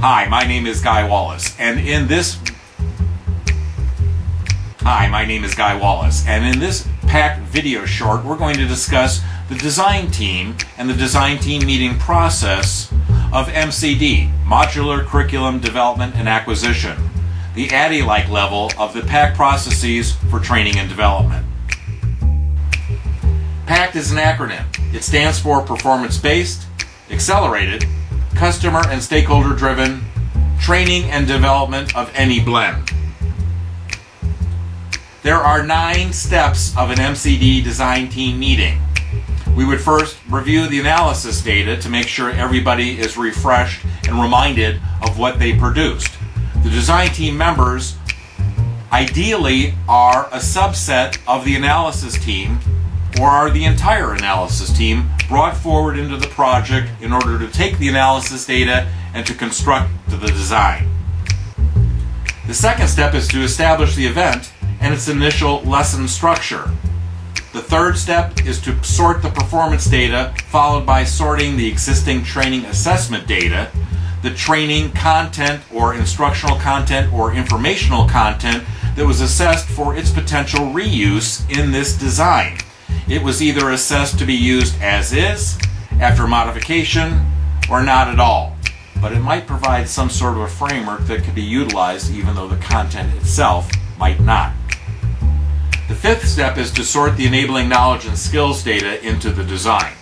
Hi, my name is Guy Wallace, and in this Pact video short, we're going to discuss the design team and the design team meeting process of MCD, Modular Curriculum Development and Acquisition, the ADDIE-like level of the Pact processes for training and development. Pact is an acronym. It stands for Performance-Based, Accelerated, Customer and Stakeholder-Driven Training and Development of Any Blend. There are 9 steps of an MCD design team meeting. We would first review the analysis data to make sure everybody is refreshed and reminded of what they produced. The design team members ideally are a subset of the analysis team or are the entire analysis team brought forward into the project in order to take the analysis data and to construct the design. The second step is to establish the event and its initial lesson structure. The third step is to sort the performance data, followed by sorting the existing training assessment data, the training content or instructional content or informational content that was assessed for its potential reuse in this design. It was either assessed to be used as is, after modification, or not at all. But it might provide some sort of a framework that could be utilized even though the content itself might not. The fifth step is to sort the enabling knowledge and skills data into the design.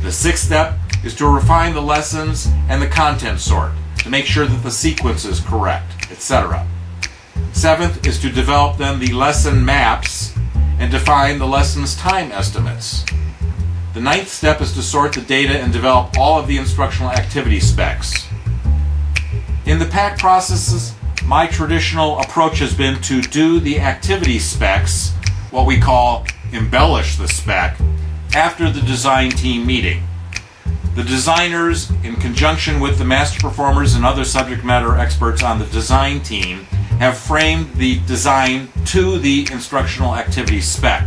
The sixth step is to refine the lessons and the content sort to make sure that the sequence is correct, etc. Seventh is to develop then the lesson maps and define the lesson's time estimates. The ninth step is to sort the data and develop all of the instructional activity specs. In the Pact processes, my traditional approach has been to do the activity specs, what we call embellish the spec, after the design team meeting. The designers, in conjunction with the master performers and other subject matter experts on the design team, have framed the design to the instructional activity spec.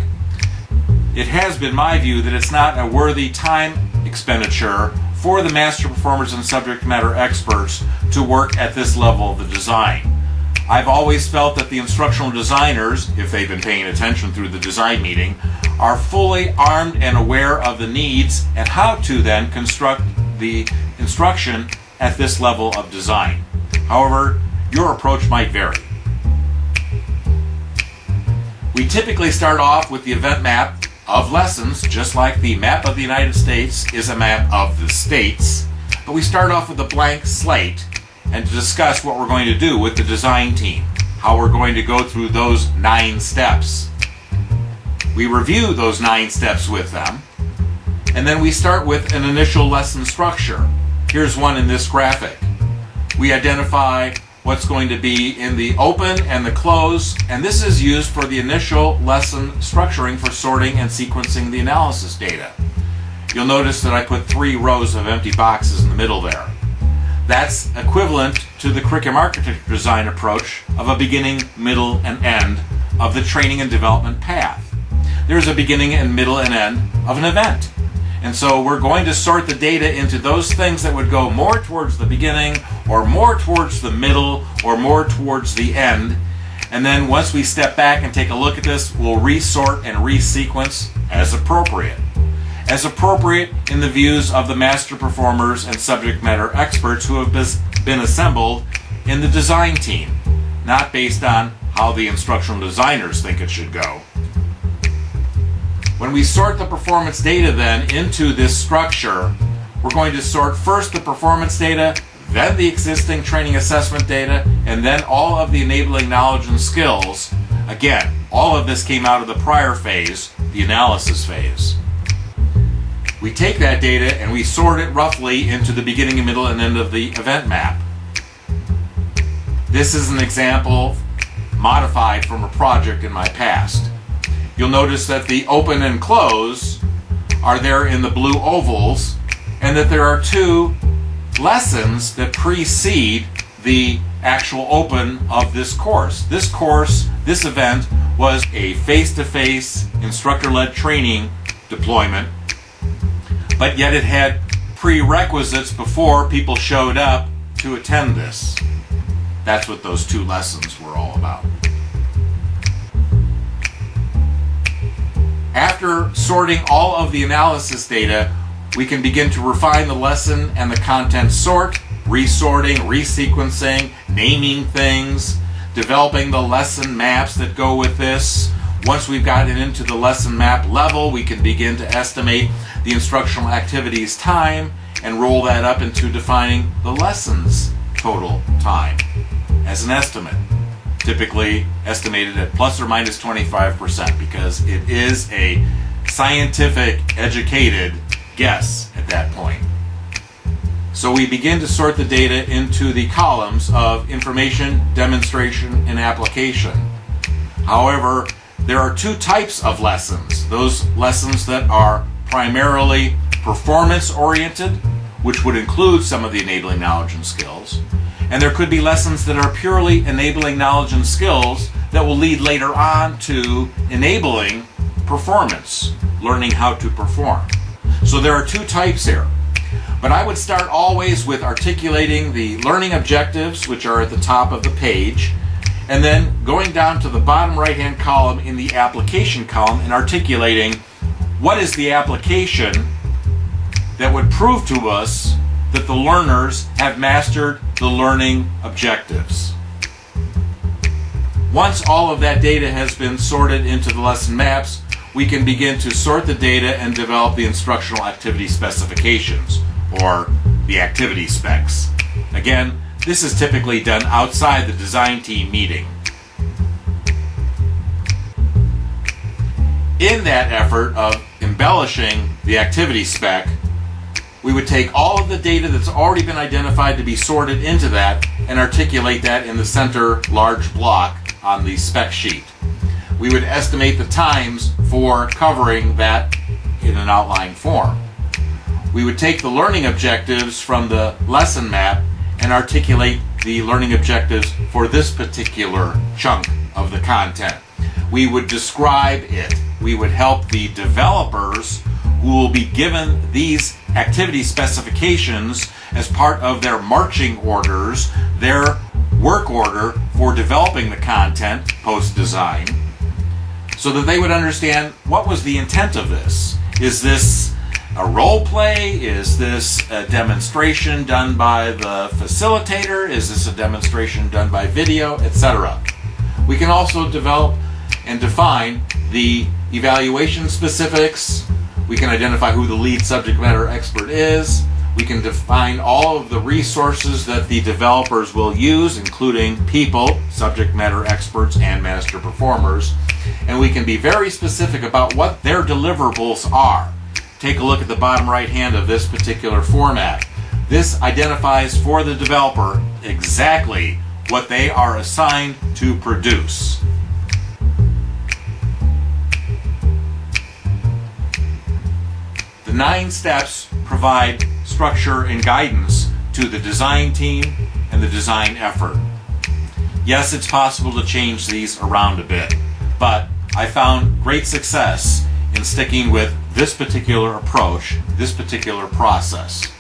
It has been my view that it's not a worthy time expenditure for the master performers and subject matter experts to work at this level of the design. I've always felt that the instructional designers, if they've been paying attention through the design meeting, are fully armed and aware of the needs and how to then construct the instruction at this level of design. However, your approach might vary. We typically start off with the event map of lessons, just like the map of the United States is a map of the states, but we start off with a blank slate and to discuss what we're going to do with the design team, how we're going to go through those 9 steps. We review those 9 steps with them, and then we start with an initial lesson structure. Here's one in this graphic. We identify what's going to be in the open and the close, and this is used for the initial lesson structuring for sorting and sequencing the analysis data. You'll notice that I put 3 rows of empty boxes in the middle there. That's equivalent to the curriculum architecture design approach of a beginning, middle, and end of the training and development path. There's a beginning and middle and end of an event. And so we're going to sort the data into those things that would go more towards the beginning or more towards the middle or more towards the end. And then once we step back and take a look at this, we'll resort and resequence as appropriate. As appropriate in the views of the master performers and subject matter experts who have been assembled in the design team, not based on how the instructional designers think it should go. When we sort the performance data then into this structure, we're going to sort first the performance data, then the existing training assessment data, and then all of the enabling knowledge and skills. Again, all of this came out of the prior phase, the analysis phase. We take that data and we sort it roughly into the beginning, middle, and end of the event map. This is an example modified from a project in my past. You'll notice that the open and close are there in the blue ovals, and that there are 2 lessons that precede the actual open of this course. This event was a face-to-face instructor-led training deployment, but yet it had prerequisites before people showed up to attend this. That's what those 2 lessons were all about. After sorting all of the analysis data, we can begin to refine the lesson and the content sort, resorting, resequencing, naming things, developing the lesson maps that go with this. Once we've gotten into the lesson map level, we can begin to estimate the instructional activities time and roll that up into defining the lesson's total time as an estimate, typically estimated at plus or minus 25%, because it is a scientific, educated guess at that point. So we begin to sort the data into the columns of information, demonstration, and application. However, there are 2 types of lessons. Those lessons that are primarily performance-oriented, which would include some of the enabling knowledge and skills. And there could be lessons that are purely enabling knowledge and skills that will lead later on to enabling performance, learning how to perform. So there are 2 types here. But I would start always with articulating the learning objectives, which are at the top of the page, and then going down to the bottom right-hand column in the application column and articulating what is the application that would prove to us that the learners have mastered the learning objectives. Once all of that data has been sorted into the lesson maps, we can begin to sort the data and develop the instructional activity specifications, or the activity specs. Again, this is typically done outside the design team meeting. In that effort of embellishing the activity spec, we would take all of the data that's already been identified to be sorted into that and articulate that in the center large block on the spec sheet. We would estimate the times for covering that in an outline form. We would take the learning objectives from the lesson map and articulate the learning objectives for this particular chunk of the content. We would describe it. We would help the developers who will be given these activity specifications as part of their marching orders, their work order for developing the content post-design, so that they would understand what was the intent of this. Is this a role play? Is this a demonstration done by the facilitator? Is this a demonstration done by video, etc.? We can also develop and define the evaluation specifics. We can identify who the lead subject matter expert is. We can define all of the resources that the developers will use, including people, subject matter experts, and master performers. And we can be very specific about what their deliverables are. Take a look at the bottom right hand of this particular format. This identifies for the developer exactly what they are assigned to produce. The 9 steps provide structure and guidance to the design team and the design effort. Yes, it's possible to change these around a bit, but I found great success in sticking with this particular approach, this particular process.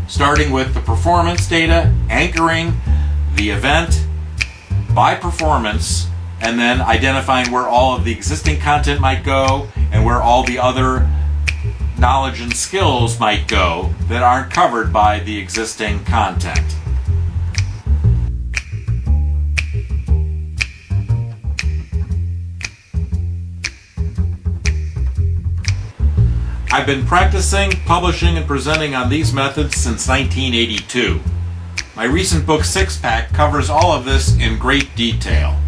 Starting with the performance data, anchoring the event by performance, and then identifying where all of the existing content might go and where all the other knowledge and skills might go that aren't covered by the existing content. I've been practicing, publishing, and presenting on these methods since 1982. My recent book, Pact, covers all of this in great detail.